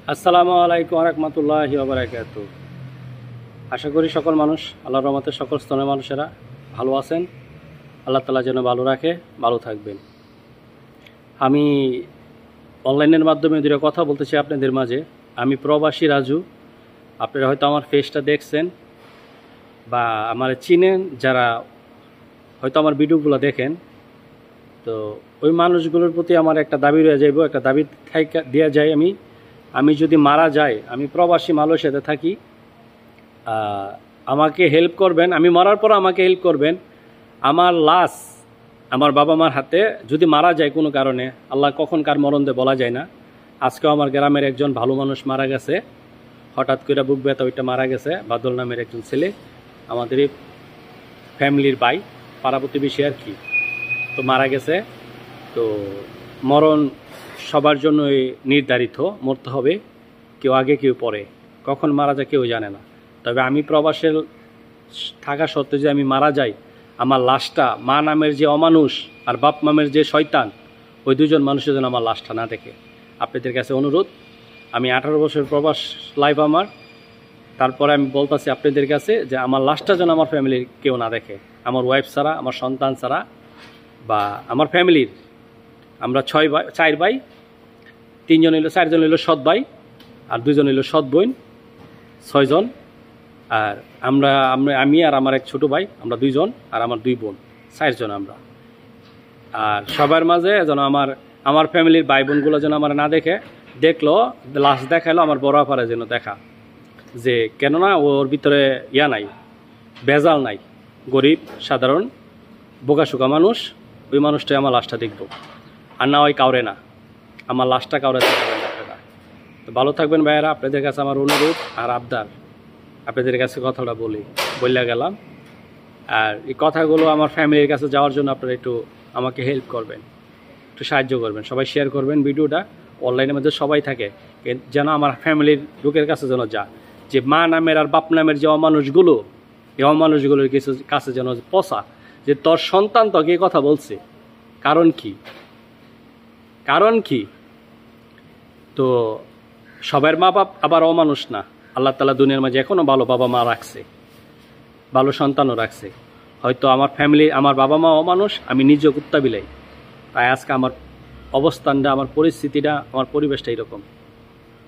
আসসালামু আলাইকুম রহমতুল্লাহি ওয়া বারাকাতুহু। আশা করি সকল মানুষ আল্লাহর রহমতে সকল স্তরের মানুষেরা ভালো আছেন। আল্লাহ তাআলা যেন ভালো রাখে, ভালো থাকবেন। আমি অনলাইনের মাধ্যমে দুটো কথা বলতেছি আপনাদের মাঝে। আমি প্রবাসী রাজু। আপনারা হয়তো আমার ফেসটা দেখছেন বা আমার চিনেন, যারা হয়তো আমার ভিডিওগুলো দেখেন। তো ওই মানুষগুলোর প্রতি আমার একটা দাবি রয়ে যাইব, একটা দাবি দেওয়া যায়। আমি যদি মারা যাই, আমি প্রবাসী মালয়েশিয়াতে থাকি, আমাকে হেল্প করবেন। আমি মরার পর আমাকে হেল্প করবেন। আমার লাশ আমার বাবা মার হাতে যদি মারা যায় কোনো কারণে, আল্লাহ কখন কার মরণ দেয় বলা যায় না। আজকেও আমার গ্রামের একজন ভালো মানুষ মারা গেছে, হঠাৎ করে বুক ব্যথা ওইটা মারা গেছে। বাদল নামের একজন ছেলে, আমাদেরই ফ্যামিলির ভাই, পাড়া প্রতিবেশী আর কি। তো মারা গেছে। তো মরণ সবার জন্যই নির্ধারিত, মরতে হবে, কেউ আগে কেউ পরে, কখন মারা যায় কেউ জানে না। তবে আমি প্রবাসে থাকা সত্ত্বেও যে আমি মারা যাই, আমার লাশটা মা নামের যে অমানুষ আর বাপ নামের যে শয়তান, ওই দুজন মানুষের জন্য আমার লাশটা না দেখে। আপনাদের কাছে অনুরোধ, আমি 18 বছর প্রবাস লাইফ আমার, তারপরে আমি বলতেছি আপনাদের কাছে যে আমার লাশটা যেন আমার ফ্যামিলির কেউ না দেখে, আমার ওয়াইফ ছাড়া, আমার সন্তান ছাড়া, বা আমার ফ্যামিলির আমরা 4 ভাই, 4জন হইল সৎ ভাই, আর 2জন হইল সৎ বোন, 6 জন। আর আমি আর আমার এক ছোট ভাই, আমরা 2 জন, আর আমার 2 বোন, 4 জন আমরা। আর সবার মাঝে যেন আমার ফ্যামিলির ভাই বোনগুলো যেন আমার না দেখে, দেখলো লাশ দেখালো আমার বড় আপারে যেন দেখা, যে কেননা ওর ভিতরে নাই, ভেজাল নাই, গরিব সাধারণ বোকাশোকা মানুষ, ওই মানুষটাই আমার লাশটা দেখবো, আর না ওই কাউরে না, আমার লাশটা কাউরে দেখাবেন আপনারা। তো ভালো থাকবেন ভাইয়েরা, আপনাদের কাছে আমার অনুরোধ আর আবদার, আপনাদের কাছে কথাটা বললে গেলাম। আর এই কথাগুলো আমার ফ্যামিলির কাছে যাওয়ার জন্য আপনারা একটু আমাকে হেল্প করবেন, একটু সাহায্য করবেন, সবাই শেয়ার করবেন ভিডিওটা, অনলাইনের মধ্যে সবাই থাকে, যেন আমার ফ্যামিলির লোকের কাছে যেন যে মা নামের আর বাপ নামের যে অমানুষগুলো, এই অমানুষগুলোর কাছে যেন পচা, যে তোর সন্তান তোকে কথা বলছে, কারণ কি? তো সবার মা বাপ আবার অমানুষ না। আল্লাহ তাআলা দুনিয়ার মাঝে এখনো ভালো বাবা মা রাখছে, ভালো সন্তানও রাখছে। হয়তো আমার ফ্যামিলি, আমার বাবা মা অমানুষ, আমি নিজে কুত্তা বিলাই, তাই আজকে আমার অবস্থানটা, আমার পরিস্থিতিটা, আমার পরিবেশটা এরকম।